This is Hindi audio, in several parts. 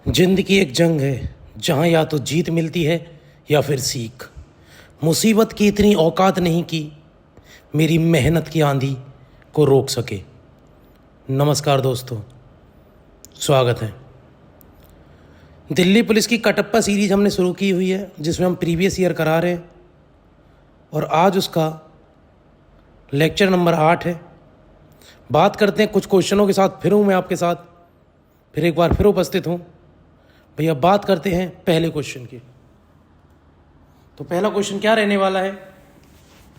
जिंदगी एक जंग है जहाँ या तो जीत मिलती है या फिर सीख। मुसीबत की इतनी औकात नहीं कि मेरी मेहनत की आंधी को रोक सके। नमस्कार दोस्तों, स्वागत है। दिल्ली पुलिस की कटप्पा सीरीज हमने शुरू की हुई है, जिसमें हम प्रीवियस ईयर करा रहे हैं और आज उसका लेक्चर नंबर 8 है। बात करते हैं कुछ क्वेश्चनों के साथ। फिर हूँ मैं आपके साथ, फिर एक बार फिर उपस्थित हूँ। भैया बात करते हैं पहले क्वेश्चन की। तो पहला क्वेश्चन क्या रहने वाला है?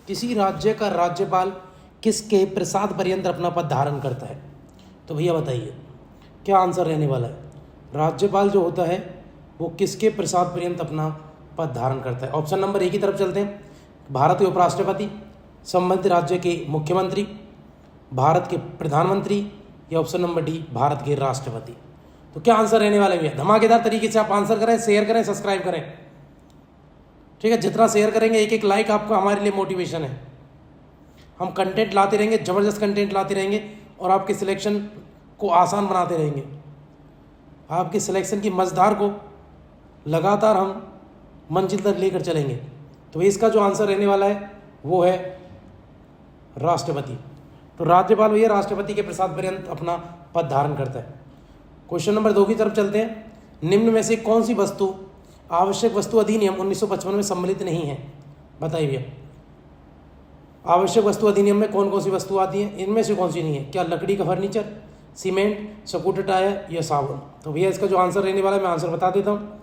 किसी राज्य का राज्यपाल किसके प्रसाद पर्यंत अपना पद धारण करता है? तो भैया बताइए क्या आंसर रहने वाला है। राज्यपाल जो होता है वो किसके प्रसाद पर्यंत अपना पद धारण करता है? ऑप्शन नंबर ए की तरफ चलते हैं। भारत के उपराष्ट्रपति, संबंधित राज्य के मुख्यमंत्री, भारत के प्रधानमंत्री, या ऑप्शन नंबर डी भारत के राष्ट्रपति। तो क्या आंसर रहने वाला है भैया? धमाकेदार तरीके से आप आंसर करें, शेयर करें, सब्सक्राइब करें। ठीक है, जितना शेयर करेंगे एक एक लाइक आपका हमारे लिए मोटिवेशन है। हम कंटेंट लाते रहेंगे, ज़बरदस्त कंटेंट लाते रहेंगे और आपके सिलेक्शन को आसान बनाते रहेंगे। आपके सिलेक्शन की मज़दार को लगातार हम मंजिल तक लेकर चलेंगे। तो इसका जो आंसर रहने वाला है वो है राष्ट्रपति। तो राज्यपाल भैया राष्ट्रपति के प्रसाद पर्यंत अपना पद धारण करता है। क्वेश्चन नंबर 2 की तरफ चलते हैं। निम्न में से कौन सी वस्तु आवश्यक वस्तु अधिनियम 1955 में सम्मिलित नहीं है? बताइए भैया, आवश्यक वस्तु अधिनियम में कौन कौन सी वस्तु आती है? इनमें से कौन सी नहीं है? क्या लकड़ी का फर्नीचर, सीमेंट, स्कूटर टायर या साबुन? तो भैया इसका जो आंसर रहने वाला है मैं आंसर बता देता हूँ,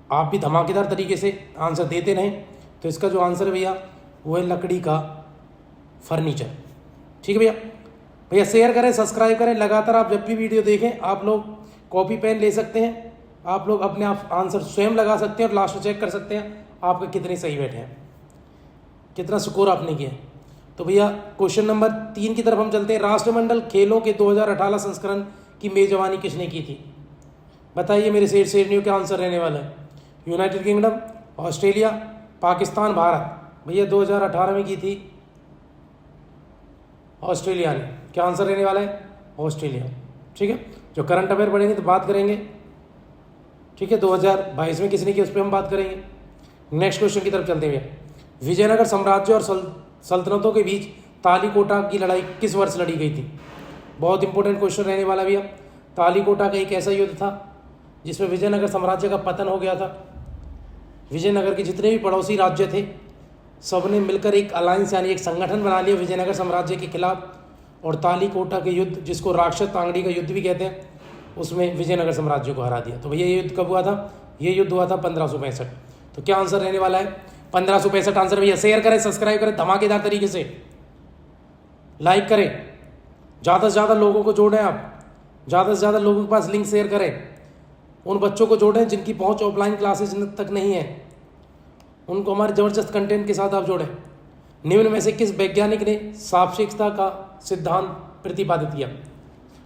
आप भी धमाकेदार तरीके से आंसर देते रहें। तो इसका जो आंसर है भैया वो है लकड़ी का फर्नीचर। ठीक है भैया, भैया शेयर करें, सब्सक्राइब करें। लगातार आप जब भी वीडियो देखें आप लोग कॉपी पेन ले सकते हैं, आप लोग अपने आप आंसर स्वयं लगा सकते हैं और लास्ट में चेक कर सकते हैं आपके कितने सही बैठे हैं, कितना स्कोर आपने किया। तो भैया क्वेश्चन नंबर 3 की तरफ हम चलते हैं। राष्ट्रमंडल खेलों के 2018 संस्करण की मेजबानी किसने की थी? बताइए मेरे शेरनियों, क्या आंसर रहने वाला है? United kingdom, Australia, Pakistan, Bharat. भैया 2018 में की थी ऑस्ट्रेलिया ने। क्या आंसर रहने वाला है? ऑस्ट्रेलिया। ठीक है, जो करंट अफेयर पढ़ेंगे तो बात करेंगे। ठीक है, 2022 में किसने की उस पर हम बात करेंगे। नेक्स्ट क्वेश्चन की तरफ चलते हैं भैया। विजयनगर साम्राज्य और सल्तनतों के बीच तालीकोटा की लड़ाई किस वर्ष लड़ी गई थी? बहुत इंपॉर्टेंट क्वेश्चन रहने वाला भैया। तालीकोटा का एक ऐसा युद्ध था जिसमें विजयनगर साम्राज्य का पतन हो गया था। विजयनगर के जितने भी पड़ोसी राज्य थे सबने मिलकर एक अलायंस यानी एक संगठन बना लिया विजयनगर साम्राज्य के खिलाफ, और तालीकोटा के युद्ध, जिसको राक्षस तांगड़ी का युद्ध भी कहते हैं, उसमें विजयनगर साम्राज्य को हरा दिया। तो भैया ये युद्ध कब हुआ था? ये युद्ध हुआ था 1565। तो क्या आंसर रहने वाला है? 1565 आंसर। भैया शेयर करें, सब्सक्राइब करें धमाकेदार तरीके से, लाइक करें, ज़्यादा से ज़्यादा लोगों को जोड़ें। आप ज़्यादा से ज़्यादा लोगों के पास लिंक शेयर करें। उन बच्चों को जोड़ें जिनकी पहुँच ऑफलाइन क्लासेज तक नहीं है, उनको हमारे ज़बरदस्त कंटेंट के साथ आप जोड़ें। निम्न में से किस वैज्ञानिक ने सापेक्षता का सिद्धांत प्रतिपादित किया?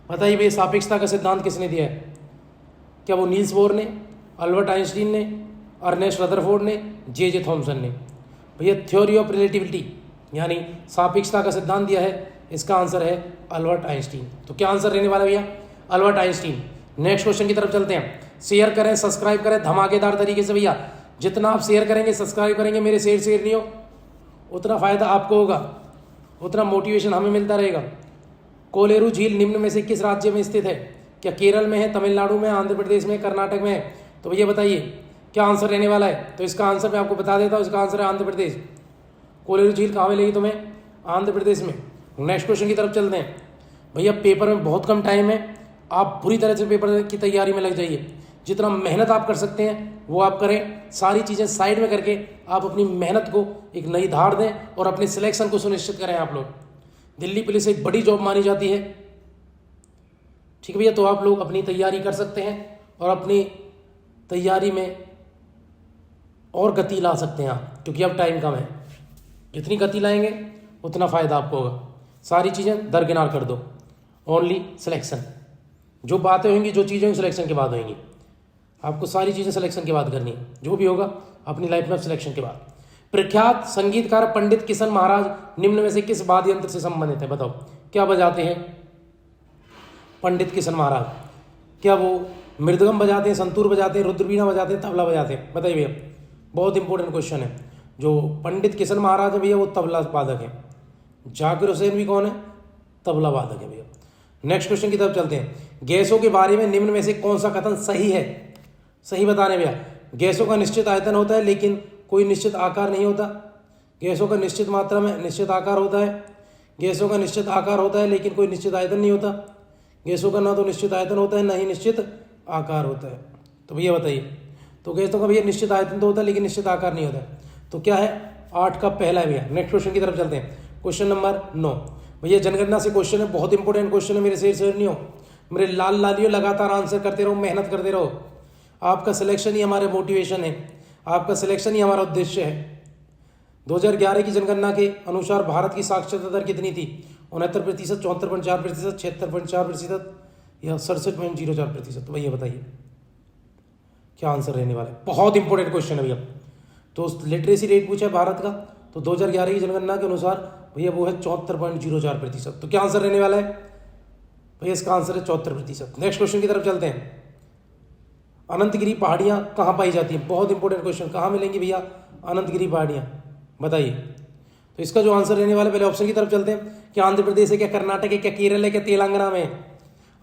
बताइए भैया सापेक्षता का सिद्धांत किसने दिया है? क्या वो नील्स बोर ने, अल्बर्ट आइंस्टीन ने, अर्नेस्ट रदरफोर्ड ने, जे थॉमसन ने? भैया थ्योरी ऑफ रिलेटिविटी यानी सापेक्षता का सिद्धांत दिया है, इसका आंसर है अल्बर्ट आइंस्टीन। तो क्या आंसर रहने वाला भैया? Albert Einstein. नेक्स्ट क्वेश्चन की तरफ चलते हैं। शेयर करें, सब्सक्राइब करें धमाकेदार तरीके से। भैया जितना आप शेयर करेंगे, सब्सक्राइब करेंगे, मेरे शेयर नहीं हो, उतना फ़ायदा आपको होगा, उतना मोटिवेशन हमें मिलता रहेगा। कोलेरू झील निम्न में से किस राज्य में स्थित है? क्या केरल में है, तमिलनाडु में, आंध्र प्रदेश में, कर्नाटक में है? तो भैया बताइए क्या आंसर रहने वाला है? तो इसका आंसर मैं आपको बता देता हूँ, इसका आंसर है आंध्र प्रदेश। कोलेरू झील कहाँ मिलेगी तुम्हें? आंध्र प्रदेश में। नेक्स्ट क्वेश्चन की तरफ चलते हैं। भैया पेपर में बहुत कम टाइम है, आप पूरी तरह से पेपर की तैयारी में लग जाइए। जितना मेहनत आप कर सकते हैं वो आप करें। सारी चीज़ें साइड में करके आप अपनी मेहनत को एक नई धार दें और अपने सिलेक्शन को सुनिश्चित करें। आप लोग, दिल्ली पुलिस एक बड़ी जॉब मानी जाती है। ठीक है भैया, तो आप लोग अपनी तैयारी कर सकते हैं और अपनी तैयारी में और गति ला सकते हैं आप, क्योंकि अब टाइम कम है। जितनी गति लाएंगे उतना फ़ायदा आपको होगा। सारी चीज़ें दरकिनार कर दो, ओनली सिलेक्शन। जो बातें होंगी, जो चीज़ें होंगी सिलेक्शन के बाद होंगी। आपको सारी चीज़ें सिलेक्शन के बाद करनी है, जो भी होगा अपनी लाइफ में सिलेक्शन के बाद। प्रख्यात संगीतकार पंडित किशन महाराज निम्न में से किस वाद्य यंत्र से संबंधित है? बताओ क्या बजाते हैं पंडित किशन महाराज? क्या वो मृदगम बजाते हैं, संतूर बजाते हैं, रुद्रवीणा बजाते हैं, तबला बजाते हैं? बताइए भैया, बहुत इंपॉर्टेंट क्वेश्चन है। जो पंडित किशन महाराज है भैया वो तबला वादक है। जाकिर हुसैन भी कौन है? तबला वादक है भैया। नेक्स्ट क्वेश्चन की तरफ चलते हैं। गैसों के बारे में निम्न में से कौन सा कथन सही है? सही बताने भैया। गैसों का निश्चित आयतन होता है लेकिन कोई निश्चित आकार नहीं होता। गैसों का निश्चित मात्रा में निश्चित आकार होता है। गैसों का निश्चित आकार होता है लेकिन कोई निश्चित आयतन नहीं होता। गैसों का ना तो निश्चित आयतन होता है ना ही निश्चित आकार होता है। तो भैया बताइए, तो गैसों का भैया निश्चित आयतन तो होता है लेकिन निश्चित आकार नहीं होता है। तो क्या है? 8 का पहला है भैया। नेक्स्ट क्वेश्चन की तरफ चलते हैं। क्वेश्चन नंबर 9 भैया जनगणना से क्वेश्चन है, बहुत इंपॉर्टेंट क्वेश्चन है मेरे शेर नहीं हो, मेरे लाल लालियों, लगातार आंसर करते रहो, मेहनत करते रहो। आपका सिलेक्शन ही हमारे मोटिवेशन है, आपका सिलेक्शन ही हमारा उद्देश्य है। 2011 की जनगणना के अनुसार भारत की साक्षरता दर कितनी थी? 69%, 74.4%, 76.4% या 67.04%? तो भैया बताइए क्या आंसर रहने वाला है? बहुत इंपॉर्टेंट क्वेश्चन है भैया। तो लिटरेसी रेट पूछा है भारत का, तो 2011 की जनगणना के अनुसार भैया वो है 74.04%। तो क्या आंसर रहने वाला है भैया? इसका आंसर है 74%। नेक्स्ट क्वेश्चन की तरफ चलते हैं। अनंतगिरी पहाड़ियां कहाँ पाई जाती हैं? बहुत इंपॉर्टेंट क्वेश्चन, कहाँ मिलेंगी भैया अनंतगिरी पहाड़ियां? बताइए। तो इसका जो आंसर रहने वाला है, पहले ऑप्शन की तरफ चलते हैं। क्या आंध्र प्रदेश है, क्या कर्नाटक है, क्या केरल है, क्या तेलंगाना में?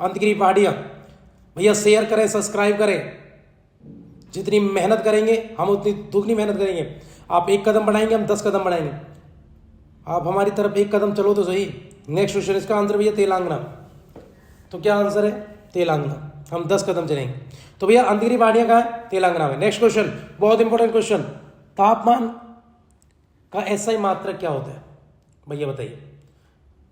अनंतगिरी पहाड़ियां भैया शेयर करें, सब्सक्राइब करें। जितनी मेहनत करेंगे हम उतनी दुगनी मेहनत करेंगे। आप 1 कदम बढ़ाएंगे, हम 10 कदम बढ़ाएंगे। आप हमारी तरफ 1 कदम चलो तो सही। नेक्स्ट क्वेश्चन, इसका आंसर भैया तेलंगाना। तो क्या आंसर है? तेलंगाना। हम 10 कदम चलेंगे। तो भैया अनंतगिरी पहाड़ियां कहाँ है? तेलंगाना में। नेक्स्ट क्वेश्चन, बहुत इंपॉर्टेंट क्वेश्चन। तापमान का एसआई मात्रक क्या होता है? भैया बताइए।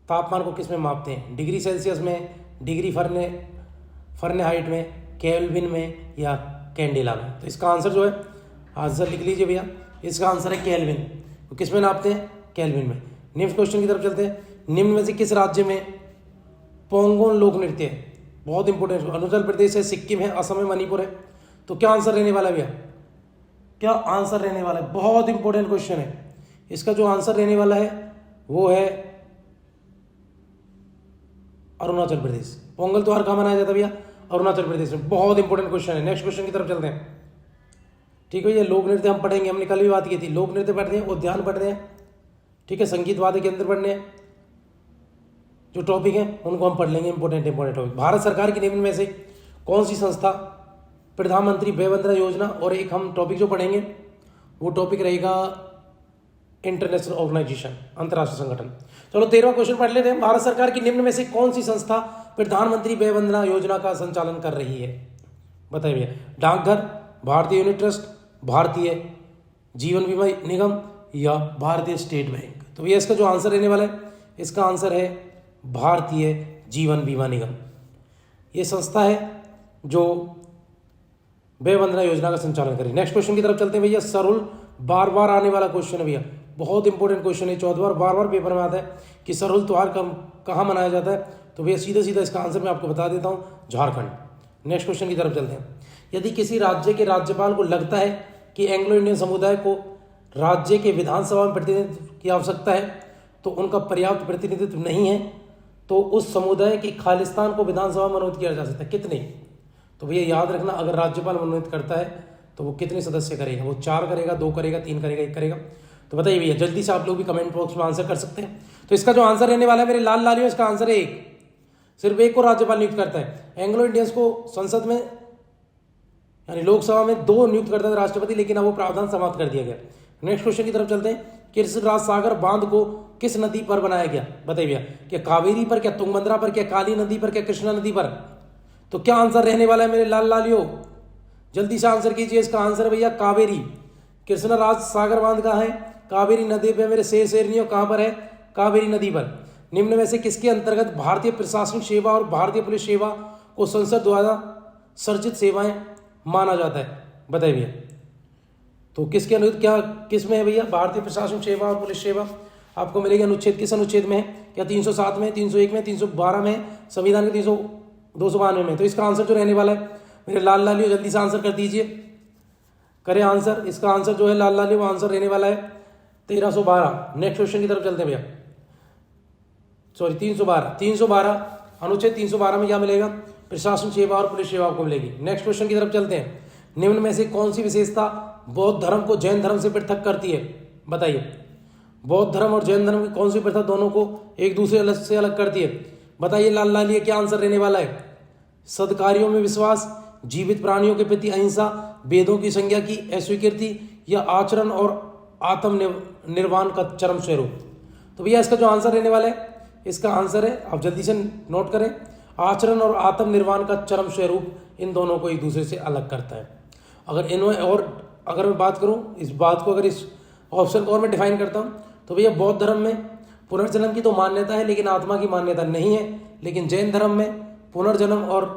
तापमान को किस में मापते हैं? डिग्री सेल्सियस में, डिग्री फahrenheit में, केल्विन में या कैंडेला में? तो इसका आंसर जो है, आंसर लिख लीजिए भैया, इसका आंसर है केल्विन। तो किस में नापते हैं? केल्विन में। नेक्स्ट क्वेश्चन की तरफ चलते हैं। निम्न में से किस राज्य में पोंगोन लोक नृत्य है? बहुत इंपॉर्टेंट। अरुणाचल प्रदेश है, सिक्किम है, असम है, मणिपुर है? तो क्या आंसर रहने वाला है भैया? क्या आंसर रहने वाला है? बहुत इंपॉर्टेंट क्वेश्चन है। इसका जो आंसर रहने वाला है वो है अरुणाचल प्रदेश। पोंगल त्योहार कहाँ मनाया जाता है भैया? अरुणाचल प्रदेश में। बहुत इंपॉर्टेंट क्वेश्चन है। नेक्स्ट क्वेश्चन की तरफ चलते हैं। ठीक है, ये लोक नृत्य हम पढ़ेंगे, हमने कल भी बात की थी। लोक नृत्य पढ़ते हैं, उद्यान पढ़ते हैं, ठीक है, संगीत वाद्य केंद्र पढ़ने हैं। जो टॉपिक है उनको हम पढ़ लेंगे, इंपॉर्टेंट टॉपिक। भारत सरकार की निम्न में से कौन सी संस्था प्रधानमंत्री वय वंदना योजना, और एक हम टॉपिक जो पढ़ेंगे वो टॉपिक रहेगा इंटरनेशनल ऑर्गेनाइजेशन, अंतर्राष्ट्रीय संगठन। चलो 13वां क्वेश्चन पढ़ लेते हैं। भारत सरकार की निम्न में से कौन सी संस्था प्रधानमंत्री वय वंदना योजना का संचालन कर रही है? बताइए भैया। डाकघर, भारतीय यूनिट ट्रस्ट, भारतीय जीवन बीमा निगम या भारतीय स्टेट बैंक? तो भैया इसका जो आंसर रहने वाला है, इसका आंसर है भारतीय जीवन बीमा निगम। ये संस्था है जो वय वंदना योजना का संचालन करेगी। नेक्स्ट क्वेश्चन की तरफ चलते हैं भैया। सरहुल बार बार आने वाला क्वेश्चन है भैया, बहुत इंपॉर्टेंट क्वेश्चन है। 14 बार पेपर में आता है कि सरहुल त्योहार कहाँ मनाया जाता है? तो भैया सीधा इसका आंसर मैं आपको बता देता हूँ, झारखंड। नेक्स्ट क्वेश्चन की तरफ चलते हैं। यदि किसी राज्य के राज्यपाल को लगता है कि एंग्लो इंडियन समुदाय को राज्य के विधानसभा में प्रतिनिधित्व की आवश्यकता है तो उनका पर्याप्त प्रतिनिधित्व नहीं है, तो उस समुदाय के खालिस्तान को विधानसभा में मनोनीत किया जा सकता है। कितने? तो भैया याद रखना, अगर राज्यपाल मनोनीत करता है तो वो कितने सदस्य करेगा? वो 4 करेगा, 2 करेगा, 3 करेगा, 1 करेगा? तो बताइए भैया, जल्दी से आप लोग भी कमेंट बॉक्स में आंसर कर सकते हैं। तो इसका जो आंसर रहने वाला है मेरे लाल लालियों, इसका आंसर है 1। सिर्फ 1 को राज्यपाल नियुक्त करता है। एंग्लो इंडियंस को संसद में यानी लोकसभा में 2 नियुक्त करता था राष्ट्रपति, लेकिन अब वो प्रावधान समाप्त कर दिया गया। नेक्स्ट क्वेश्चन की तरफ चलते हैं। कृष्णराज सागर बांध को किस नदी पर बनाया गया? बताइए भैया, क्या कावेरी पर, क्या तुंगभद्रा पर, क्या काली नदी पर, क्या कृष्णा नदी पर? तो क्या आंसर रहने वाला है मेरे लाल लालियों? जल्दी से आंसर कीजिए। इसका आंसर है भैया कावेरी। कृष्णराज सागर बांध कहाँ है? कावेरी नदी पे मेरे शेरनियों। कहाँ पर है? कावेरी नदी पर। निम्न में से किसके अंतर्गत भारतीय प्रशासनिक सेवा और भारतीय पुलिस सेवा को संसद द्वारा सर्जित सेवाएं माना जाता है? बताइए भैया। तो किसके अनुच्छेद, क्या किस में है भैया? भारतीय प्रशासनिक सेवा और पुलिस सेवा आपको मिलेगी अनुच्छेद, किस अनुच्छेद में है? क्या 307 में, 301 में, 312 में, संविधान के 292 में? तो इसका आंसर जो रहने वाला है मेरे लाल लालियों, जल्दी से आंसर कर दीजिए, करें आंसर। इसका आंसर जो है लाल लालियों, वो आंसर रहने वाला है 1312। नेक्स्ट क्वेश्चन की तरफ चलते हैं भैया। सॉरी 312 अनुच्छेद 312 में क्या मिलेगा? प्रशासन सेवा और पुलिस सेवा आपको मिलेगी। नेक्स्ट क्वेश्चन की तरफ चलते हैं। निम्न में से कौन सी विशेषता बौद्ध धर्म को जैन धर्म से पृथक करती है? बताइए, बौद्ध धर्म और जैन धर्म की कौन सी प्रथा दोनों को एक दूसरे से अलग करती है? बताइए लाल लाल, ये क्या आंसर रहने वाला है? सद्कार्यों में विश्वास, जीवित प्राणियों के प्रति अहिंसा, वेदों की संज्ञा की अस्वीकृति, या आचरण और आत्म निर्वाण का चरम स्वरूप। तो भैया इसका जो आंसर रहने वाला है, इसका आंसर है, आप जल्दी से नोट करें, आचरण और आत्म निर्वाण का चरम स्वरूप इन दोनों को एक दूसरे से अलग करता है। अगर मैं बात करूं इस बात को, अगर इस ऑप्शन को और मैं डिफाइन करता हूं, तो भैया बौद्ध धर्म में पुनर्जन्म की तो मान्यता है लेकिन आत्मा की मान्यता नहीं है, लेकिन जैन धर्म में पुनर्जन्म और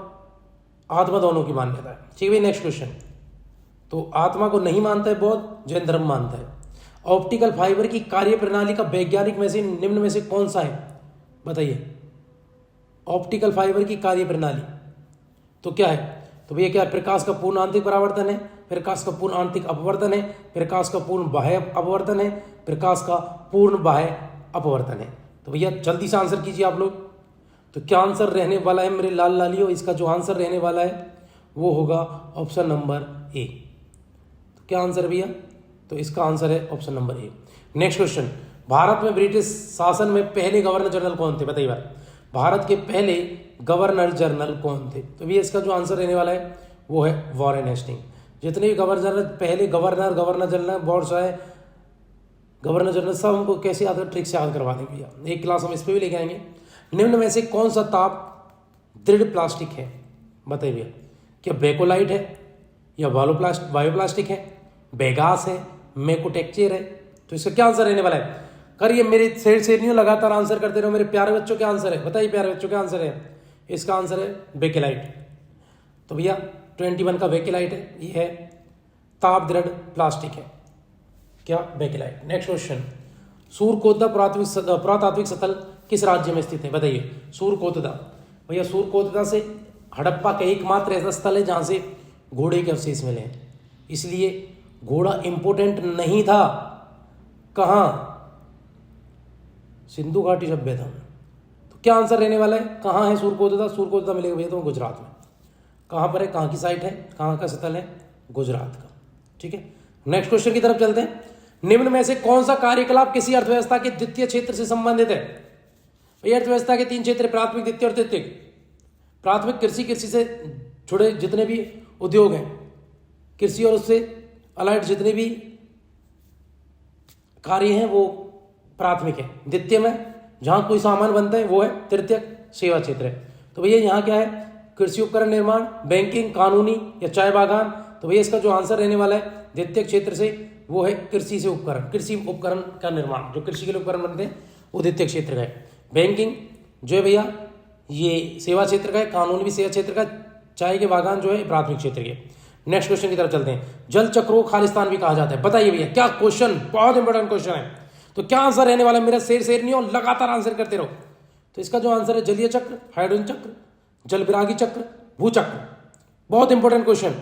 आत्मा दोनों की मान्यता है। ठीक है, नेक्स्ट क्वेश्चन। तो आत्मा को नहीं मानता है बौद्ध, जैन धर्म मानता है। ऑप्टिकल फाइबर की कार्य प्रणाली का वैज्ञानिक में से निम्न में से कौन सा है? बताइए, ऑप्टिकल फाइबर की कार्य प्रणाली तो क्या है? तो भैया क्या है? प्रकाश का पूर्ण आंतरिक परावर्तन है, प्रकाश का पूर्ण आंतरिक अपवर्तन है, प्रकाश का पूर्ण बाह्य अपवर्तन है, प्रकाश का पूर्ण बाह्य अपवर्तन है। तो भैया जल्दी से आंसर कीजिए आप लोग। तो क्या आंसर रहने वाला है मेरे लाल लालियों? इसका जो आंसर रहने वाला है वो होगा ऑप्शन नंबर ए। तो क्या आंसर भैया? तो इसका आंसर है option number A. Next question. Bharat में ब्रिटिश शासन में पहले गवर्नर जनरल कौन थे? बताइए बात, भारत के पहले गवर्नर जनरल कौन थे? तो भैया इसका जो आंसर रहने वाला है वो है वॉरेन हेस्टिंग। जितने भी पहले गवर्नर जनरल बहुत सारे गवर्नर जनरल सब हमको कैसे याद, ट्रिक से याद करवा देंगे भैया, एक क्लास हम इस पर भी लेके आएंगे। निम्न में से कौन सा ताप दृढ़ प्लास्टिक है? बताइए भैया, क्या बेकोलाइट है, या बायोप्लास्टिक है, बेगास है, मेकोटेक्चर है? तो इसका क्या आंसर रहने वाला है? करिए मेरे शेर नहीं हो, लगातार आंसर करते रहो मेरे प्यारे बच्चों। क्या आंसर है? बताइए प्यारे बच्चों क्या आंसर है? इसका आंसर है बेकेलाइट। तो भैया 21 का बेकेलाइट है, ये है ताप दृढ़ प्लास्टिक है, क्या? बेकेलाइट। Next question. सूरकोतदा पुरातात्विक स्थल किस राज्य में स्थित है? बताइए, सूरकोतदा। भैया सूरकोतदा से हड़प्पा का एकमात्र ऐसा स्थल है जहां से घोड़े के अवशेष मिले हैं, इसलिए घोड़ा इंपोर्टेंट नहीं था। कहां? सिंधु घाटी सभ्यता में। तो क्या आंसर रहने वाला है? कहां है सूरकोतदा? सूरकोतदा मिलेगा भैया तो गुजरात में। कहां पर है? कहां की साइट है? कहां का स्थल है? गुजरात का। ठीक है, नेक्स्ट क्वेश्चन की तरफ चलते हैं। निम्न में से कौन सा कार्यकलाप किसी अर्थव्यवस्था के द्वितीय क्षेत्र से संबंधित है? भैया अर्थव्यवस्था के 3 क्षेत्र, प्राथमिक, द्वितीय और तृतीयक। प्राथमिक कृषि, कृषि से जुड़े जितने भी उद्योग हैं, कृषि और उससे अलाइड जितने भी कार्य हैं वो प्राथमिक है। द्वितीय में जहां कोई सामान बनता है वो है तृतीयक, सेवा क्षेत्र है। तो भैया यहाँ क्या है? कृषि उपकरण निर्माण, बैंकिंग, कानूनी या चाय बागान। तो भैया इसका जो आंसर रहने वाला है द्वितीय क्षेत्र से वो है कृषि से उपकरण, कृषि उपकरण का निर्माण, जो कृषि के लिए उपकरण बनते हैं वो द्वितीय क्षेत्र का है। बैंकिंग जो है भैया ये सेवा क्षेत्र का है, कानूनी भी सेवा क्षेत्र का, चाय के बागान जो है प्राथमिक क्षेत्र के। नेक्स्ट क्वेश्चन की तरफ चलते हैं। जल चक्र को खालिस्तान भी कहा जाता है। बताइए भैया क्या क्वेश्चन, बहुत इंपॉर्टेंट क्वेश्चन है। तो क्या आंसर रहने वाला है? मेरा शेर नहीं हो, लगातार आंसर करते रहो। तो इसका जो आंसर है जलीय चक्र, हाइड्रोजन चक्र, जल विरागी चक्र, भूचक्र। बहुत इंपॉर्टेंट क्वेश्चन,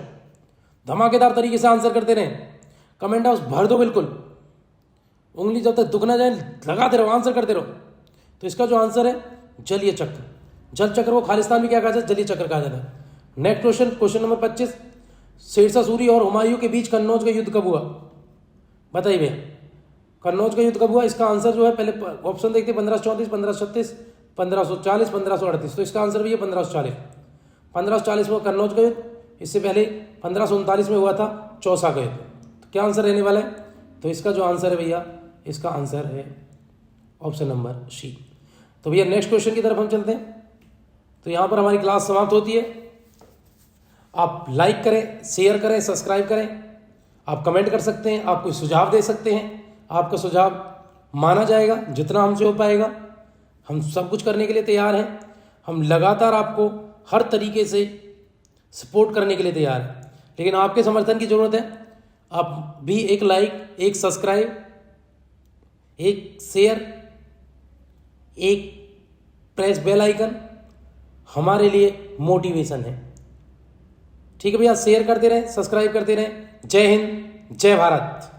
धमाकेदार तरीके से आंसर करते रहे। कमेंट बॉक्स भर दो बिल्कुल, उंगली जब तक दुख ना जाए लगाते रहो, आंसर करते रहो। तो इसका जो आंसर है जलीय चक्र। जल चक्र को खालिस्तान भी क्या कहा जाता है? जलीय चक्र कहा जाता है। Next question, question number 25। Sher Shah Suri और हुमायूं के बीच कन्नौज का युद्ध कब हुआ? बताइए भैया कन्नौज का युद्ध कब हुआ? इसका आंसर जो है पहले ऑप्शन देखते हैं, 1534, 1536, 1540, 1538। तो इसका आंसर भी है 1540। 1540 में कन्नौज का युद्ध, इससे पहले 1539 में हुआ था चौसा का युद्ध। तो क्या आंसर रहने वाला है? तो इसका जो आंसर है भैया, इसका आंसर है ऑप्शन नंबर सी। तो भैया नेक्स्ट क्वेश्चन की तरफ हम चलते हैं। तो यहाँ पर हमारी क्लास समाप्त होती है। आप लाइक करें, शेयर करें, सब्सक्राइब करें, आप कमेंट कर सकते हैं, आप कोई सुझाव दे सकते हैं। आपका सुझाव माना जाएगा, जितना हमसे हो पाएगा हम सब कुछ करने के लिए तैयार हैं। हम लगातार आपको हर तरीके से सपोर्ट करने के लिए तैयार हैं, लेकिन आपके समर्थन की ज़रूरत है। आप भी एक लाइक, एक सब्सक्राइब, एक शेयर, एक प्रेस बेल आइकन हमारे लिए मोटिवेशन है। ठीक है भैया, शेयर करते रहें, सब्सक्राइब करते रहें। जय हिंद, जय भारत।